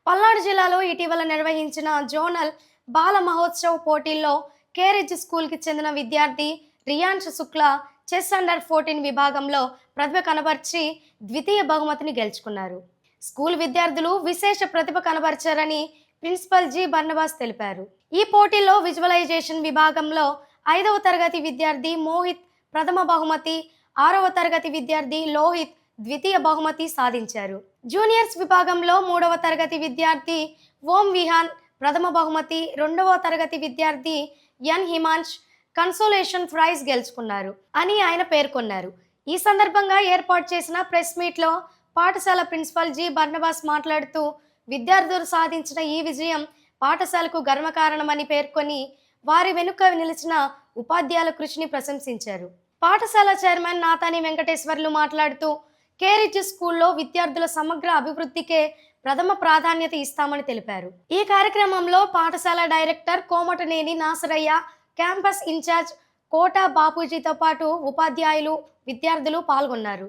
పల్నాడు జిల్లాలో ఇటీవల నిర్వహించిన జోనల్ బాల మహోత్సవ్ పోటీల్లో కేరిజ్ స్కూల్కి చెందిన విద్యార్థి రియాన్ష్ శుక్లా చెస్ అండర్ 14 విభాగంలో ప్రతిభ కనబర్చి ద్వితీయ బహుమతిని గెలుచుకున్నారు. స్కూల్ విద్యార్థులు విశేష ప్రతిభ కనబర్చారని ప్రిన్సిపల్ జి బర్నబాస్ తెలిపారు. ఈ పోటీల్లో విజువలైజేషన్ విభాగంలో 5వ తరగతి విద్యార్థి మోహిత్ ప్రథమ బహుమతి, 6వ తరగతి విద్యార్థి లోహిత్ ద్వితీయ బహుమతి సాధించారు. జూనియర్స్ విభాగంలో 3వ తరగతి విద్యార్థి ఓం విహాన్ ప్రథమ బహుమతి, 2వ తరగతి విద్యార్థి ఎన్ హిమాంష్ కన్సోలేషన్ ప్రైజ్ గెలుచుకున్నారు అని ఆయన పేర్కొన్నారు. ఈ సందర్భంగా ఏర్పాటు చేసిన ప్రెస్ మీట్లో పాఠశాల ప్రిన్సిపల్ జి బర్నబాస్ మాట్లాడుతూ విద్యార్థులు సాధించిన ఈ విజయం పాఠశాలకు గర్వకారణమని పేర్కొని వారి వెనుక నిలిచిన ఉపాధ్యాయుల కృషిని ప్రశంసించారు. పాఠశాల చైర్మన్ నాతాని వెంకటేశ్వర్లు మాట్లాడుతూ కేరిజ్ స్కూల్లో విద్యార్థుల సమగ్ర అభివృద్ధికే ప్రథమ ప్రాధాన్యత ఇస్తామని తెలిపారు. ఈ కార్యక్రమంలో పాఠశాల డైరెక్టర్ కోమటనేని నాసరయ్య, క్యాంపస్ ఇన్ఛార్జ్ కోట బాపూజీతో పాటు ఉపాధ్యాయులు, విద్యార్థులు పాల్గొన్నారు.